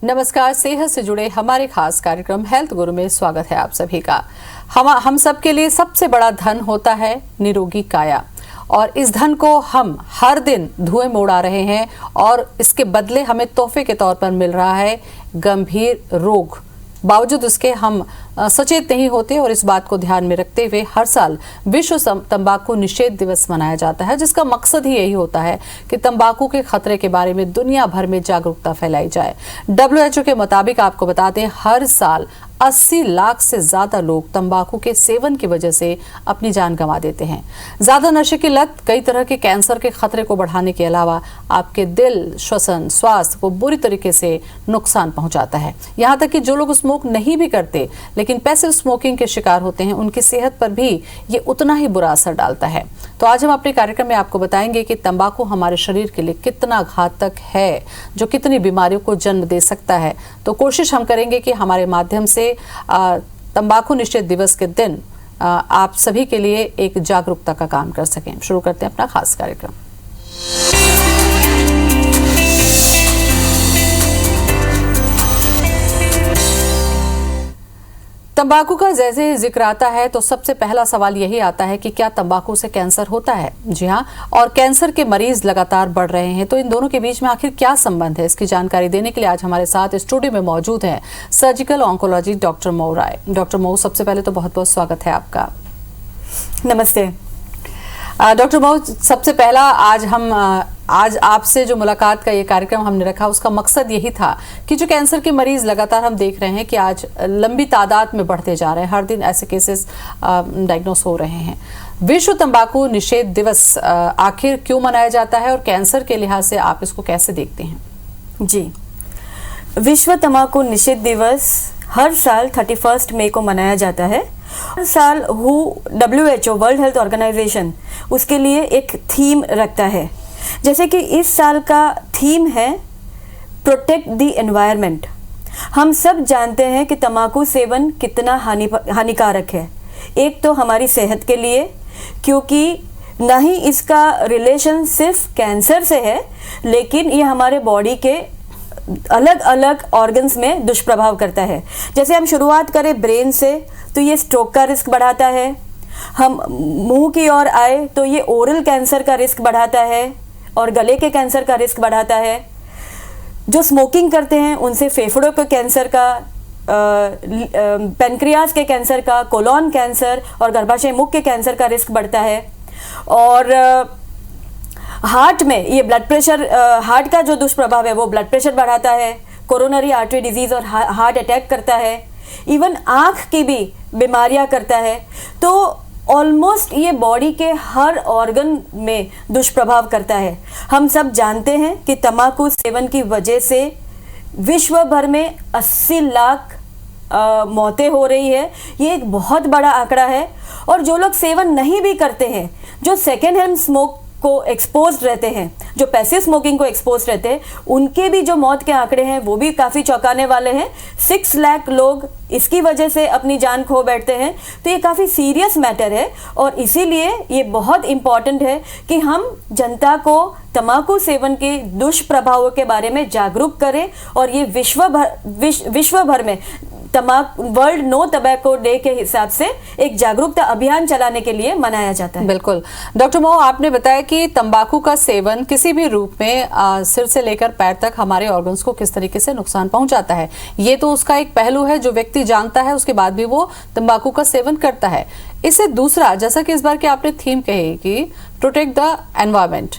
नमस्कार। सेहत से जुड़े हमारे खास कार्यक्रम हेल्थ गुरु में स्वागत है आप सभी का। हम सब के लिए सबसे बड़ा धन होता है निरोगी काया, और इस धन को हम हर दिन धुएं में उड़ा रहे हैं और इसके बदले हमें तोहफे के तौर पर मिल रहा है गंभीर रोग। बावजूद उसके हम सचेत नहीं होते और इस बात को ध्यान में रखते हुए हर साल विश्व तंबाकू निषेध दिवस मनाया जाता है, जिसका मकसद ही यही होता है कि तंबाकू के खतरे के बारे में दुनिया भर में जागरूकता फैलाई जाए। WHO के मुताबिक आपको बता दें, हर साल 80 लाख से ज्यादा लोग तंबाकू के सेवन की वजह से अपनी जान गंवा देते हैं। ज्यादा नशे की लत कई तरह के कैंसर के खतरे को बढ़ाने के अलावा आपके दिल, श्वसन, स्वास्थ्य को बुरी तरीके से नुकसान पहुंचाता है। यहाँ तक कि जो लोग स्मोक नहीं भी करते लेकिन पैसिव स्मोकिंग के शिकार होते हैं, उनकी सेहत पर भी ये उतना ही बुरा असर डालता है। तो आज हम अपने कार्यक्रम में आपको बताएंगे कि तंबाकू हमारे शरीर के लिए कितना घातक है, जो कितनी बीमारियों को जन्म दे सकता है। तो कोशिश हम करेंगे कि हमारे माध्यम से तंबाकू निषेध दिवस के दिन आप सभी के लिए एक जागरूकता का काम कर सकें। शुरू करते हैं अपना खास कार्यक्रम। तंबाकू का जैसे ही जिक्र आता है तो सबसे पहला सवाल यही आता है कि क्या तंबाकू से कैंसर होता है। जी हाँ, और कैंसर के मरीज लगातार बढ़ रहे हैं। तो इन दोनों के बीच में आखिर क्या संबंध है, इसकी जानकारी देने के लिए आज हमारे साथ स्टूडियो में मौजूद है सर्जिकल ऑन्कोलॉजी डॉक्टर मऊ राय। डॉक्टर मऊ, सबसे पहले तो बहुत बहुत स्वागत है आपका। नमस्ते डॉक्टर मऊ, सबसे पहला आज आपसे जो मुलाकात का ये कार्यक्रम हमने रखा, उसका मकसद यही था कि जो कैंसर के मरीज लगातार हम देख रहे हैं कि आज लंबी तादाद में बढ़ते जा रहे हैं, हर दिन ऐसे केसेस डायग्नोस हो रहे हैं। विश्व तंबाकू निषेध दिवस आखिर क्यों मनाया जाता है और कैंसर के लिहाज से आप इसको कैसे देखते हैं? जी, विश्व तंबाकू निषेध दिवस हर साल 31 मई को मनाया जाता है। हर साल WHO वर्ल्ड हेल्थ ऑर्गेनाइजेशन उसके लिए एक थीम रखता है। जैसे कि इस साल का थीम है प्रोटेक्ट द एनवायरनमेंट। हम सब जानते हैं कि तंबाकू सेवन कितना हानिकारक है। एक तो हमारी सेहत के लिए, क्योंकि ना ही इसका रिलेशन सिर्फ कैंसर से है, लेकिन ये हमारे बॉडी के अलग अलग ऑर्गन्स में दुष्प्रभाव करता है। जैसे हम शुरुआत करें ब्रेन से, तो ये स्ट्रोक का रिस्क बढ़ाता है। हम मुंह की ओर आए तो ये ओरल कैंसर का रिस्क बढ़ाता है और गले के कैंसर का रिस्क बढ़ाता है। जो स्मोकिंग करते हैं उनसे फेफड़ों के कैंसर का, पेनक्रियाज के कैंसर का, कोलोन कैंसर और गर्भाशय मुख के कैंसर का रिस्क बढ़ता है। और हार्ट में ये ब्लड प्रेशर, हार्ट का जो दुष्प्रभाव है वो ब्लड प्रेशर बढ़ाता है, कोरोनरी आर्टरी डिजीज और हार्ट अटैक करता है। इवन आँख की भी बीमारियां करता है। तो ऑलमोस्ट ये बॉडी के हर ऑर्गन में दुष्प्रभाव करता है। हम सब जानते हैं कि तंबाकू सेवन की वजह से विश्व भर में 80 लाख मौतें हो रही है। ये एक बहुत बड़ा आंकड़ा है। और जो लोग सेवन नहीं भी करते हैं, जो सेकेंड हैंड स्मोक को एक्सपोज रहते हैं, जो पैसिव स्मोकिंग को एक्सपोज रहते हैं, उनके भी जो मौत के आंकड़े हैं वो भी काफ़ी चौंकाने वाले हैं। 6 लाख लोग इसकी वजह से अपनी जान खो बैठते हैं। तो ये काफ़ी सीरियस मैटर है और इसीलिए ये बहुत इम्पॉर्टेंट है कि हम जनता को तंबाकू सेवन के दुष्प्रभावों के बारे में जागरूक करें। और ये विश्व भर में वर्ल्ड नो टबैको डे के हिसाब से एक जागरूकता अभियान चलाने के लिए मनाया जाता है। बिल्कुल। डॉक्टर मऊ, आपने बताया कि तंबाकू का सेवन किसी भी रूप में सिर से लेकर पैर तक हमारे ऑर्गन्स को किस तरीके से नुकसान पहुंचाता है। ये तो उसका एक पहलू है जो व्यक्ति जानता है, उसके बाद भी वो तंबाकू का सेवन करता है। इससे दूसरा, जैसा कि इस बार की आपने थीम कही कि प्रोटेक्ट द एनवायरमेंट,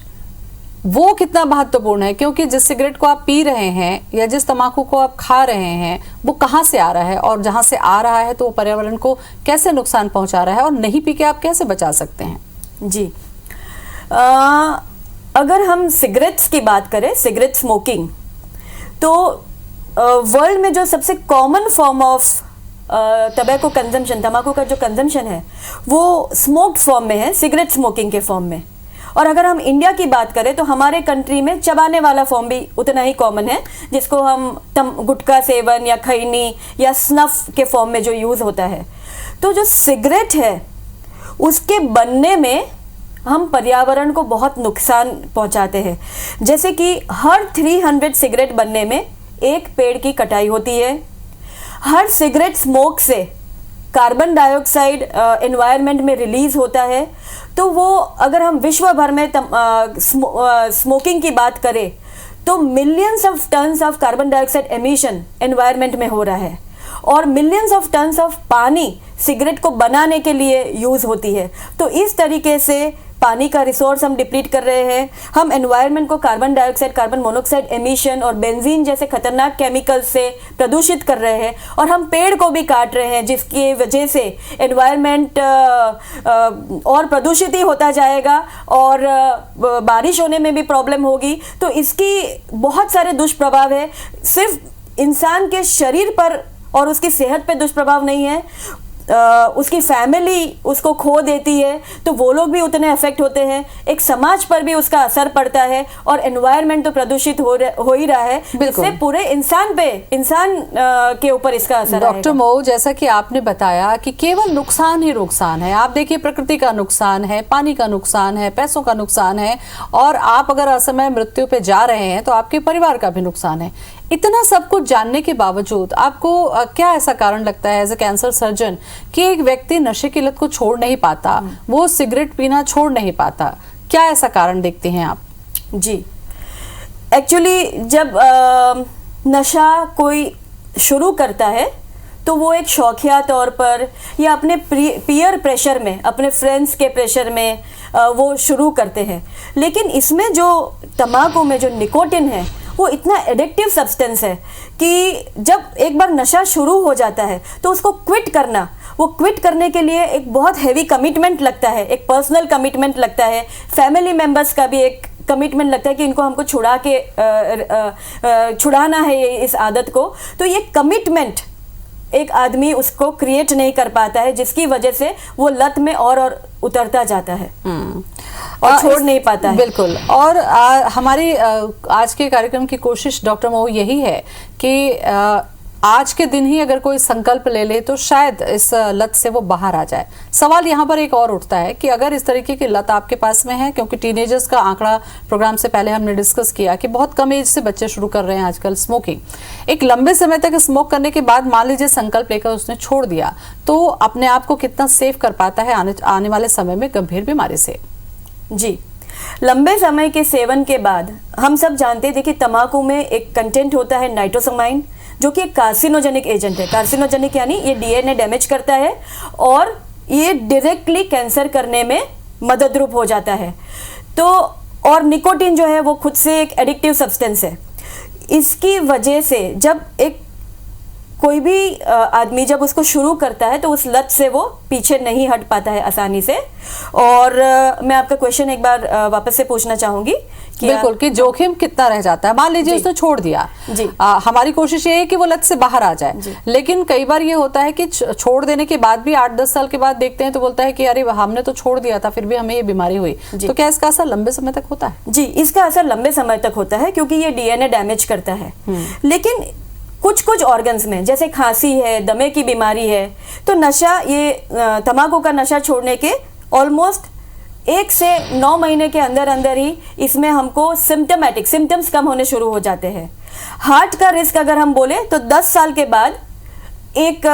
वो कितना महत्वपूर्ण है? क्योंकि जिस सिगरेट को आप पी रहे हैं या जिस तंबाकू को आप खा रहे हैं, वो कहाँ से आ रहा है, और जहाँ से आ रहा है तो वो पर्यावरण को कैसे नुकसान पहुंचा रहा है, और नहीं पी के आप कैसे बचा सकते हैं? जी, अगर हम सिगरेट्स की बात करें, सिगरेट स्मोकिंग, तो वर्ल्ड में जो सबसे common form of tobacco consumption, तंबाकू का जो कंजम्पशन है, वो स्मोक्ड फॉर्म में है, सिगरेट स्मोकिंग के फॉर्म में। और अगर हम इंडिया की बात करें तो हमारे कंट्री में चबाने वाला फॉर्म भी उतना ही कॉमन है, जिसको हम गुटखा सेवन या खैनी या स्नफ के फॉर्म में जो यूज़ होता है। तो जो सिगरेट है उसके बनने में हम पर्यावरण को बहुत नुकसान पहुंचाते हैं। जैसे कि हर 300 सिगरेट बनने में एक पेड़ की कटाई होती है। हर सिगरेट स्मोक से कार्बन डाइऑक्साइड एनवायरनमेंट में रिलीज होता है। तो वो अगर हम विश्व भर में स्मोकिंग की बात करें तो millions of tons of carbon dioxide emission environment में हो रहा है, और मिलियंस ऑफ टन्स ऑफ पानी सिगरेट को बनाने के लिए यूज होती है। तो इस तरीके से पानी का रिसोर्स हम डिप्लीट कर रहे हैं। हम एनवायरनमेंट को carbon dioxide, carbon monoxide emission और बेंजीन जैसे खतरनाक केमिकल से प्रदूषित कर रहे हैं, और हम पेड़ को भी काट रहे हैं, जिसकी वजह से एनवायरनमेंट और प्रदूषित ही होता जाएगा और बारिश होने में भी प्रॉब्लम होगी। तो इसकी बहुत सारे दुष्प्रभाव है, सिर्फ इंसान के शरीर पर और उसकी सेहत पे दुष्प्रभाव नहीं है, उसकी फैमिली उसको खो देती है तो वो लोग भी उतने अफेक्ट होते हैं, एक समाज पर भी उसका असर पड़ता है, और एनवायरनमेंट तो प्रदूषित हो ही रहा है, जिससे पूरे इंसान के ऊपर इसका असर आएगा। डॉक्टर मो, जैसा कि आपने बताया कि केवल नुकसान ही नुकसान है। आप देखिए, प्रकृति का नुकसान है, पानी का नुकसान है, पैसों का नुकसान है, और आप अगर असमय मृत्यु पे जा रहे हैं तो आपके परिवार का भी नुकसान है। इतना सब कुछ जानने के बावजूद आपको क्या ऐसा कारण लगता है एज ए कैंसर सर्जन कि एक व्यक्ति नशे की लत को छोड़ नहीं पाता, वो सिगरेट पीना छोड़ नहीं पाता? क्या ऐसा कारण देखते हैं आप? जी, एक्चुअली जब नशा कोई शुरू करता है तो वो एक शौकिया तौर पर या अपने पीयर प्रेशर में, अपने फ्रेंड्स के प्रेशर में वो शुरू करते हैं। लेकिन इसमें जो तंबाकू में जो निकोटिन है वो इतना एडिक्टिव सब्सटेंस है कि जब एक बार नशा शुरू हो जाता है तो उसको क्विट करने के लिए एक बहुत हैवी कमिटमेंट लगता है, एक पर्सनल कमिटमेंट लगता है, फैमिली मेंबर्स का भी एक कमिटमेंट लगता है कि इनको हमको छुड़ाना है इस आदत को। तो ये कमिटमेंट एक आदमी उसको क्रिएट नहीं कर पाता है, जिसकी वजह से वो लत में और उतरता जाता है और छोड़ नहीं पाता है। बिल्कुल। और हमारी आज के कार्यक्रम की कोशिश डॉक्टर मो यही है कि आज के दिन ही अगर कोई संकल्प ले ले तो शायद इस लत से वो बाहर आ जाए। सवाल यहाँ पर एक और उठता है कि अगर इस तरीके की लत आपके पास में है, क्योंकि टीनेजर्स का आंकड़ा प्रोग्राम से पहले हमने डिस्कस किया कि बहुत कम एज से बच्चे शुरू कर रहे हैं आजकल स्मोकिंग। एक लंबे समय तक स्मोक करने के बाद मान लीजिए संकल्प लेकर उसने छोड़ दिया, तो अपने आप को कितना सेफ कर पाता है आने वाले समय में गंभीर बीमारी से? जी, लंबे समय के सेवन के बाद हम सब जानते हैं, देखिए तंबाकू में एक कंटेंट होता है नाइट्रोसामाइन, जो कि एक कार्सिनोजेनिक एजेंट है। कार्सिनोजेनिक यानी ये डीएनए डैमेज करता है और ये डायरेक्टली कैंसर करने में मददरूप हो जाता है। तो और निकोटिन जो है वो खुद से एक एडिक्टिव सब्सटेंस है। इसकी वजह से जब एक कोई भी आदमी जब उसको शुरू करता है तो उस लत से वो पीछे नहीं हट पाता है आसानी से। और मैं आपका क्वेश्चन एक बार वापस से पूछना चाहूंगी कि बिल्कुल, कि जोखिम कितना रह जाता है? मान लीजिए उसने छोड़ दिया जी, हमारी कोशिश ये है कि वो लत से बाहर आ जाए, लेकिन कई बार ये होता है कि छोड़ देने के बाद भी 8-10 साल के बाद देखते हैं तो बोलता है कि अरे हमने तो छोड़ दिया था फिर भी हमें ये बीमारी हुई। तो क्या इसका असर लंबे समय तक होता है? जी, इसका असर लंबे समय तक होता है क्योंकि ये डीएनए डैमेज करता है। लेकिन कुछ ऑर्गन्स में, जैसे खांसी है, दमे की बीमारी है, तो नशा, ये तंबाकू का नशा छोड़ने के ऑलमोस्ट 1 से 9 महीने के अंदर ही इसमें हमको सिम्टम्स कम होने शुरू हो जाते हैं। हार्ट का रिस्क अगर हम बोले तो 10 साल के बाद एक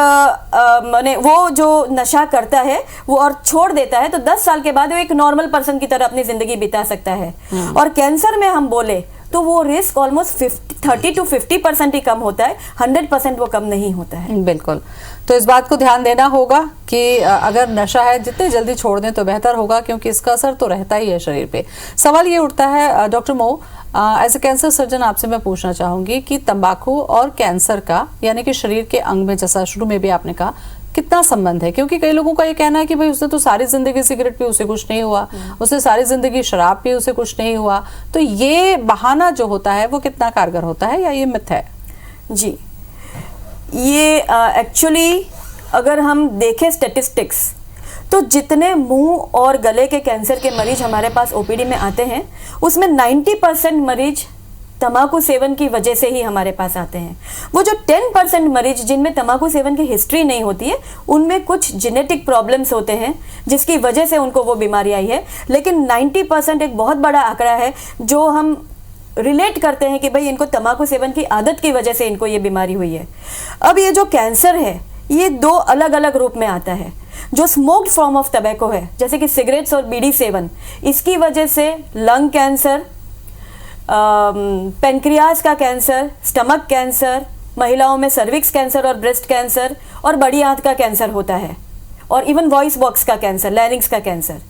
माने वो जो नशा करता है वो और छोड़ देता है तो 10 साल के बाद वो एक नॉर्मल पर्सन की तरह अपनी जिंदगी बिता सकता है। और कैंसर में हम बोले तो वो रिस्क ऑलमोस्ट 30 to 50% ही कम होता है, 100% वो कम नहीं होता है। बिल्कुल। तो इस बात को ध्यान देना होगा कि अगर नशा है जितने जल्दी छोड़ दें तो बेहतर होगा, क्योंकि इसका असर तो रहता ही है शरीर पे। सवाल ये उठता है डॉक्टर मो, एज ए कैंसर सर्जन आपसे मैं पूछना चाहूंगी कि तंबाकू और कैंसर का, यानी कि शरीर के अंग में, जैसा शुरू में भी आपने कहा, कितना संबंध है? क्योंकि कई लोगों का ये कहना है कि भाई उसने तो सारी जिंदगी सिगरेट पी, उसे कुछ नहीं हुआ, उसने सारी जिंदगी शराब पी, उसे कुछ नहीं हुआ। तो ये बहाना जो होता है वो कितना कारगर होता है, या ये मिथ है? जी, ये एक्चुअली अगर हम देखें स्टैटिस्टिक्स तो जितने मुंह और गले के कैंसर के मरीज हमारे पास ओपीडी में आते हैं उसमें 90% मरीज तंबाकू सेवन की वजह से ही हमारे पास आते हैं। वो जो 10% मरीज जिनमें तंबाकू सेवन की हिस्ट्री नहीं होती है उनमें कुछ जेनेटिक प्रॉब्लम्स होते हैं जिसकी वजह से उनको वो बीमारी आई है। लेकिन 90% एक बहुत बड़ा आंकड़ा है जो हम रिलेट करते हैं कि भाई इनको तंबाकू सेवन की आदत की वजह से इनको ये बीमारी हुई है। अब ये जो कैंसर है ये दो अलग अलग रूप में आता है। जो स्मोक्ड फॉर्म ऑफ टबैको है, जैसे कि सिगरेट्स और बीड़ी सेवन, इसकी वजह से लंग कैंसर, पेनक्रियाज का कैंसर, स्टमक कैंसर, महिलाओं में सर्विक्स कैंसर और ब्रेस्ट कैंसर और बड़ी आंत का कैंसर होता है, और इवन वॉइस बॉक्स का कैंसर, लैरिंक्स का कैंसर।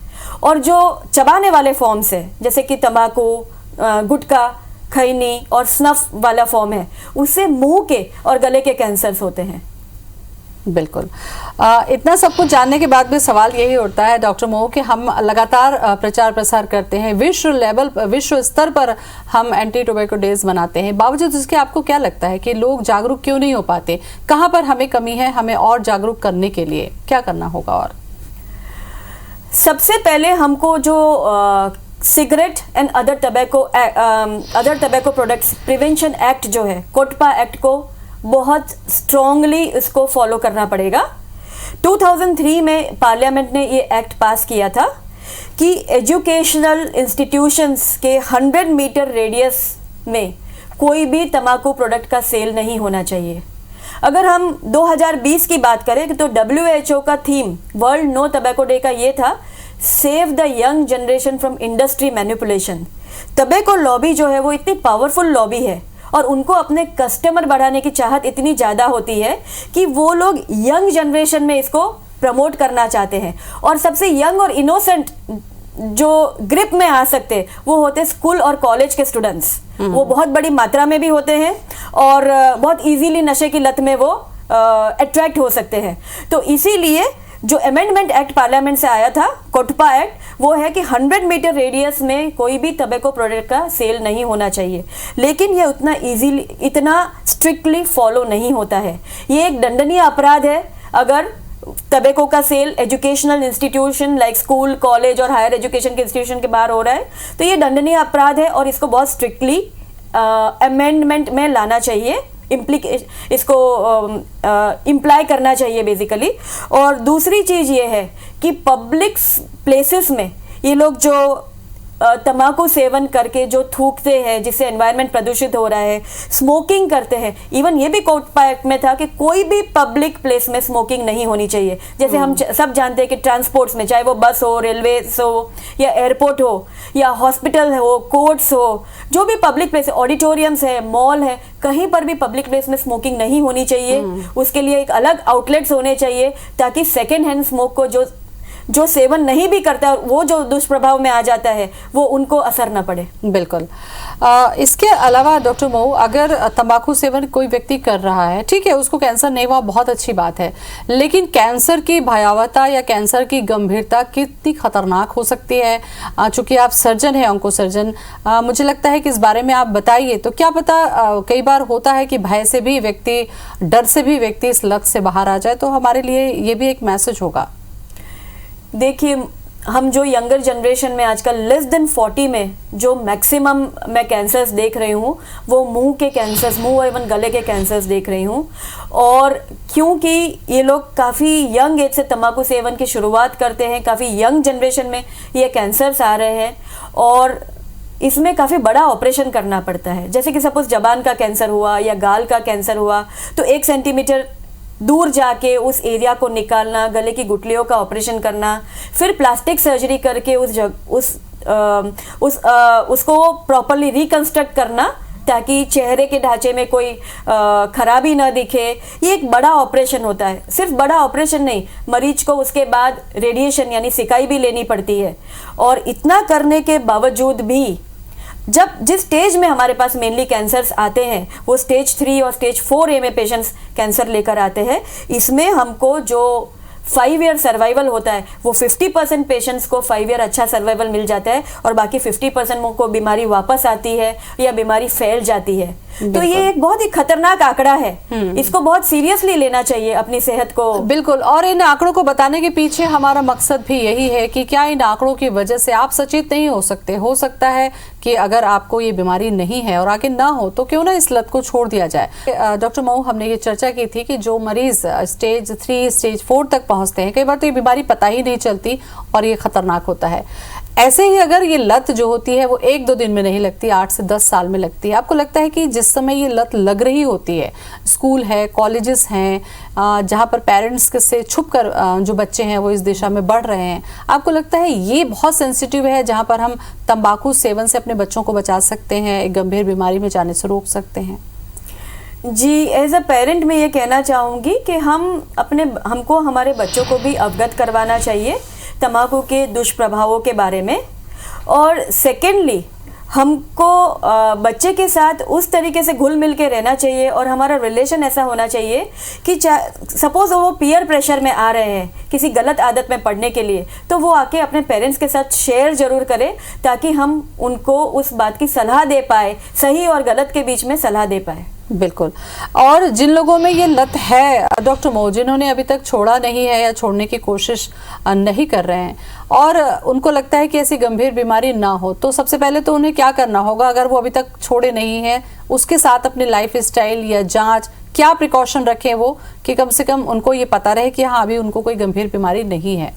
और जो चबाने वाले फॉर्म्स है, जैसे कि तंबाकू, गुटखा, खैनी और स्नफ वाला फॉर्म है, उससे मुंह के और गले के कैंसर्स होते हैं। बिल्कुल। इतना सब कुछ जानने के बाद भी सवाल यही उठता है डॉक्टर मो कि हम लगातार प्रचार प्रसार करते हैं, विश्व स्तर पर हम एंटी टोबैको डेज मनाते हैं, बावजूद इसके आपको क्या लगता है कि लोग जागरूक क्यों नहीं हो पाते? कहाँ पर हमें कमी है? हमें और जागरूक करने के लिए क्या करना होगा? और सबसे पहले हमको जो cigarette and other tobacco products prevention act जो है, कोटपा एक्ट को बहुत स्ट्रांगली इसको फॉलो करना पड़ेगा। 2003 में पार्लियामेंट ने ये एक्ट पास किया था कि एजुकेशनल इंस्टीट्यूशंस के 100 मीटर रेडियस में कोई भी तंबाकू प्रोडक्ट का सेल नहीं होना चाहिए। अगर हम 2020 की बात करें तो WHO का theme world no tobacco day का ये था, save the young generation from industry manipulation. Tobacco lobby जो है वो इतनी पावरफुल लॉबी है और उनको अपने कस्टमर बढ़ाने की चाहत इतनी ज़्यादा होती है कि वो लोग यंग जनरेशन में इसको प्रमोट करना चाहते हैं। और सबसे यंग और इनोसेंट जो ग्रिप में आ सकते वो होते स्कूल और कॉलेज के स्टूडेंट्स। वो बहुत बड़ी मात्रा में भी होते हैं और बहुत इजीली नशे की लत में वो अट्रैक्ट हो सकते हैं। तो इसीलिए जो अमेंडमेंट एक्ट पार्लियामेंट से आया था, कोटपा एक्ट, वो है कि 100 मीटर रेडियस में कोई भी टबैको प्रोडक्ट का सेल नहीं होना चाहिए। लेकिन ये उतना इजीली, इतना स्ट्रिक्टली फॉलो नहीं होता है। ये एक दंडनीय अपराध है अगर टबैको का sale educational institution like school, college और हायर एजुकेशन के इंस्टीट्यूशन के बाहर हो रहा है, तो ये दंडनीय अपराध है और इसको बहुत स्ट्रिक्टली अमेंडमेंट में लाना चाहिए, इसको इम्प्लाई करना चाहिए बेसिकली। और दूसरी चीज़ ये है कि पब्लिक प्लेसेस में ये लोग जो तंबाकू सेवन करके जो थूकते हैं, जिससे एनवायरनमेंट प्रदूषित हो रहा है, स्मोकिंग करते हैं, इवन ये भी कोटपा एक्ट में था कि कोई भी पब्लिक प्लेस में स्मोकिंग नहीं होनी चाहिए। जैसे हम सब जानते हैं कि ट्रांसपोर्ट्स में, चाहे वो बस हो, रेलवे हो या एयरपोर्ट हो या हॉस्पिटल हो, कोर्ट्स हो, जो भी पब्लिक प्लेस है, ऑडिटोरियम्स है, मॉल है, कहीं पर भी पब्लिक प्लेस में स्मोकिंग नहीं होनी चाहिए। उसके लिए एक अलग आउटलेट्स होने चाहिए ताकि सेकेंड हैंड स्मोक को जो सेवन नहीं भी करता है, वो जो दुष्प्रभाव में आ जाता है, वो उनको असर न पड़े। बिल्कुल। इसके अलावा डॉक्टर मऊ, अगर तंबाकू सेवन कोई व्यक्ति कर रहा है, ठीक है, उसको कैंसर नहीं हुआ, बहुत अच्छी बात है, लेकिन कैंसर की भयावहता या कैंसर की गंभीरता कितनी खतरनाक हो सकती है? चूंकि आप सर्जन हैं, ऑन्को सर्जन, मुझे लगता है कि इस बारे में आप बताइए। तो क्या पता कई बार होता है कि भय से भी व्यक्ति, डर से भी व्यक्ति इस लत से बाहर आ जाए, तो हमारे लिए ये भी एक मैसेज होगा। देखिए, हम जो यंगर जनरेशन में आजकल लेस देन 40 में जो मैक्सिमम मैं कैंसर्स देख रही हूँ, वो मुंह के कैंसर्स, मुंह और इवन गले के कैंसर्स देख रही हूँ। और क्योंकि ये लोग काफ़ी यंग एज से तंबाकू सेवन की शुरुआत करते हैं, काफ़ी यंग जनरेशन में ये कैंसर्स आ रहे हैं और इसमें काफ़ी बड़ा ऑपरेशन करना पड़ता है। जैसे कि सपोज जबान का कैंसर हुआ या गाल का कैंसर हुआ, तो 1 सेंटीमीटर दूर जाके उस एरिया को निकालना, गले की गुठलियों का ऑपरेशन करना, फिर प्लास्टिक सर्जरी करके उसको प्रॉपरली रिकंस्ट्रक्ट करना ताकि चेहरे के ढांचे में कोई खराबी ना दिखे। ये एक बड़ा ऑपरेशन होता है। सिर्फ बड़ा ऑपरेशन नहीं, मरीज को उसके बाद रेडिएशन यानी सिकाई भी लेनी पड़ती है। और इतना करने के बावजूद भी जिस स्टेज में हमारे पास मेनली कैंसर्स आते हैं, वो स्टेज 3 और स्टेज 4A में पेशेंट्स कैंसर लेकर आते हैं। इसमें हमको जो 5 ईयर सर्वाइवल होता है, वो 50% पेशेंट्स को 5 ईयर अच्छा सर्वाइवल मिल जाता है और बाकी 50% को बीमारी वापस आती है या बीमारी फैल जाती है। तो ये एक बहुत ही खतरनाक आंकड़ा है, इसको बहुत सीरियसली लेना चाहिए अपनी सेहत को। बिल्कुल। और इन आंकड़ों को बताने के पीछे हमारा मकसद भी यही है कि क्या इन आंकड़ों की वजह से आप सचेत नहीं हो सकते? हो सकता है कि अगर आपको ये बीमारी नहीं है और आगे ना हो तो क्यों ना इस लत को छोड़ दिया जाए। डॉक्टर मऊ, हमने ये चर्चा की थी कि जो मरीज स्टेज 3 स्टेज 4 तक पहुंचते हैं। कई बार तो ये बीमारी पता ही नहीं चलती और ये खतरनाक होता है। ऐसे ही अगर ये लत जो होती है वो 1-2 दिन में नहीं लगती, 8 से 10 साल में लगती है। आपको लगता है कि जिस समय ये लत लग रही होती है, स्कूल है, कॉलेजेस हैं, जहाँ पर पेरेंट्स से छुप कर जो बच्चे हैं वो इस दिशा में बढ़ रहे हैं, आपको लगता है ये बहुत सेंसिटिव है जहाँ पर हम तंबाकू सेवन से अपने बच्चों को बचा सकते हैं, एक गंभीर बीमारी में जाने से रोक सकते हैं? जी, एज अ पेरेंट मैं ये कहना चाहूँगी कि हमको हमारे बच्चों को भी अवगत करवाना चाहिए तंबाकू के दुष्प्रभावों के बारे में। और सेकेंडली हमको बच्चे के साथ उस तरीके से घुल मिल के रहना चाहिए और हमारा रिलेशन ऐसा होना चाहिए कि सपोज वो पीयर प्रेशर में आ रहे हैं किसी गलत आदत में पड़ने के लिए, तो वो आके अपने पेरेंट्स के साथ शेयर ज़रूर करें ताकि हम उनको उस बात की सलाह दे पाए, सही और गलत के बीच में सलाह दे पाए। बिल्कुल। और जिन लोगों में ये लत है डॉक्टर मो, जिन्होंने अभी तक छोड़ा नहीं है या छोड़ने की कोशिश नहीं कर रहे हैं और उनको लगता है कि ऐसी गंभीर बीमारी ना हो, तो सबसे पहले तो उन्हें क्या करना होगा अगर वो अभी तक छोड़े नहीं हैं? उसके साथ अपने लाइफ स्टाइल या जांच, क्या प्रिकॉशन रखें वो कि कम से कम उनको ये पता रहे कि हाँ अभी उनको कोई गंभीर बीमारी नहीं है?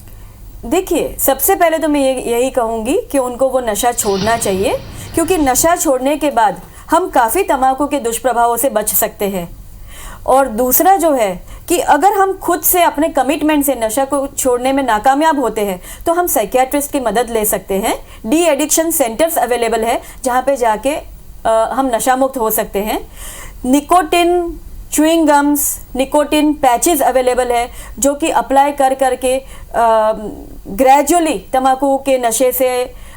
देखिए, सबसे पहले तो मैं यही कहूँगी कि उनको वो नशा छोड़ना चाहिए, क्योंकि नशा छोड़ने के बाद हम काफ़ी तंबाकू के दुष्प्रभावों से बच सकते हैं। और दूसरा जो है कि अगर हम खुद से अपने कमिटमेंट से नशा को छोड़ने में नाकामयाब होते हैं तो हम साइकियाट्रिस्ट की मदद ले सकते हैं। डी एडिक्शन सेंटर्स अवेलेबल है जहाँ पे जाके हम नशा मुक्त हो सकते हैं। Nicotine chewing gums, nicotine patches available है जो कि अप्लाई कर करके ग्रेजुअली तंबाकू के नशे से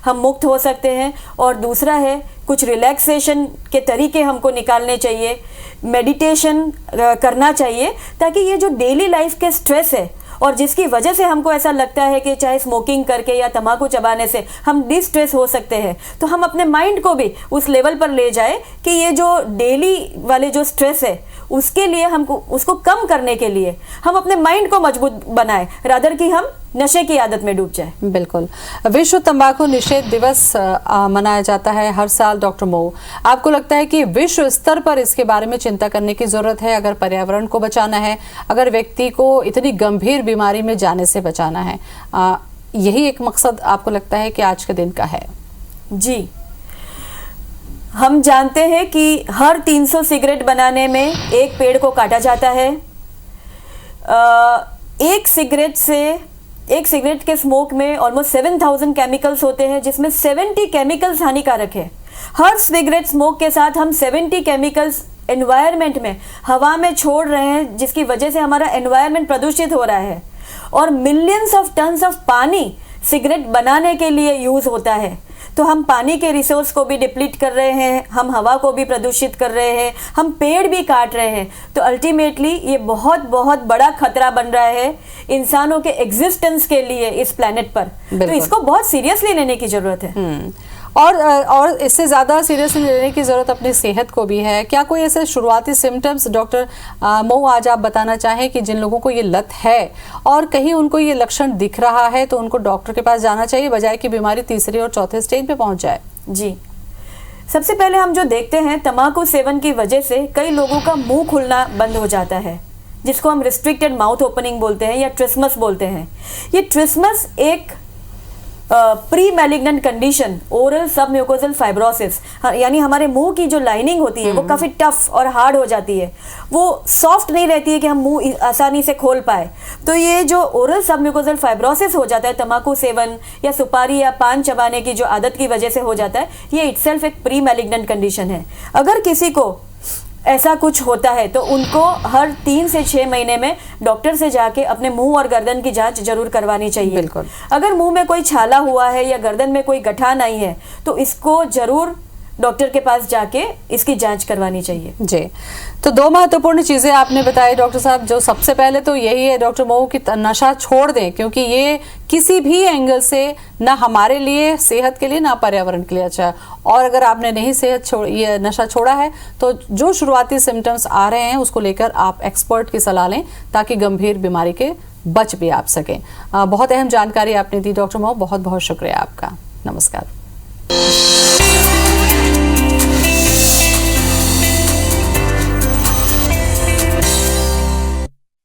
हम मुक्त हो सकते हैं। और दूसरा है कुछ रिलैक्सेशन के तरीके हमको निकालने चाहिए, मेडिटेशन करना चाहिए, ताकि ये जो डेली लाइफ के स्ट्रेस है और जिसकी वजह से हमको ऐसा लगता है कि चाहे स्मोकिंग करके या तंबाकू चबाने से हम डिस्ट्रेस हो सकते हैं, तो हम अपने माइंड को भी उस लेवल पर ले जाए कि ये जो डेली वाले जो स्ट्रेस है उसके लिए हमको उसको कम करने के लिए हम अपने माइंड को मजबूत बनाए, रादर कि हम नशे की आदत में डूब जाए। बिल्कुल। विश्व तंबाकू निषेध दिवस मनाया जाता है हर साल। डॉक्टर मो, आपको लगता है कि विश्व स्तर पर इसके बारे में चिंता करने की जरूरत है अगर पर्यावरण को बचाना है, अगर व्यक्ति को इतनी गंभीर बीमारी में जाने से बचाना है? यही एक मकसद आपको लगता है कि आज के दिन का है? जी, हम जानते हैं कि हर 300 सिगरेट बनाने में एक पेड़ को काटा जाता है। एक सिगरेट के स्मोक में ऑलमोस्ट 7000 केमिकल्स होते हैं, जिसमें 70 केमिकल्स हानिकारक है। हर सिगरेट स्मोक के साथ हम 70 केमिकल्स एनवायरनमेंट में, हवा में छोड़ रहे हैं, जिसकी वजह से हमारा एनवायरनमेंट प्रदूषित हो रहा है। और मिलियंस ऑफ टन्स ऑफ पानी सिगरेट बनाने के लिए यूज होता है। तो हम पानी के रिसोर्स को भी डिप्लीट कर रहे हैं, हम हवा को भी प्रदूषित कर रहे हैं, हम पेड़ भी काट रहे हैं। तो अल्टीमेटली ये बहुत बहुत बड़ा खतरा बन रहा है इंसानों के एग्जिस्टेंस के लिए इस प्लेनेट पर। तो इसको बहुत सीरियसली लेने की जरूरत है। और इससे ज़्यादा सीरियसली लेने की ज़रूरत अपनी सेहत को भी है। क्या कोई ऐसे शुरुआती सिम्टम्स डॉक्टर मो आज आप बताना चाहें कि जिन लोगों को ये लत है और कहीं उनको ये लक्षण दिख रहा है तो उनको डॉक्टर के पास जाना चाहिए, बजाय कि बीमारी तीसरे और चौथे स्टेज पे पहुंच जाए? जी, सबसे पहले हम जो देखते हैं, तंबाकू सेवन की वजह से कई लोगों का मुंह खुलना बंद हो जाता है, जिसको हम रिस्ट्रिक्टेड माउथ ओपनिंग बोलते हैं या ट्रिस्मस बोलते हैं। ये ट्रिस्मस एक pre malignant condition, oral submucosal fibrosis, यानी हमारे मुंह की जो लाइनिंग होती है वो काफ़ी टफ और हार्ड हो जाती है, वो सॉफ्ट नहीं रहती है कि हम मुंह आसानी से खोल पाए। तो ये जो ओरल सबम्यूकोजल फाइब्रोसिस हो जाता है तंबाकू सेवन या सुपारी या पान चबाने की जो आदत की वजह से हो जाता है, ये इटसेल्फ एक प्री मैलिग्नेंट कंडीशन है। अगर किसी को ऐसा कुछ होता है तो उनको हर 3 से 6 महीने में डॉक्टर से जाके अपने मुंह और गर्दन की जांच जरूर करवानी चाहिए। बिल्कुल। अगर मुंह में कोई छाला हुआ है या गर्दन में कोई गठान आई है तो इसको जरूर डॉक्टर के पास जाके इसकी जांच करवानी चाहिए। जी, तो 2 महत्वपूर्ण चीज़ें आपने बताई डॉक्टर साहब। जो सबसे पहले तो यही है डॉक्टर मो कि नशा छोड़ दें, क्योंकि ये किसी भी एंगल से ना हमारे लिए, सेहत के लिए, ना पर्यावरण के लिए अच्छा है। और अगर आपने नहीं ये नशा छोड़ा है तो जो शुरुआती सिम्टम्स आ रहे हैं उसको लेकर आप एक्सपर्ट की सलाह लें ताकि गंभीर बीमारी के बच भी आप सकें। बहुत अहम जानकारी आपने दी डॉक्टर मो, बहुत बहुत शुक्रिया आपका। नमस्कार।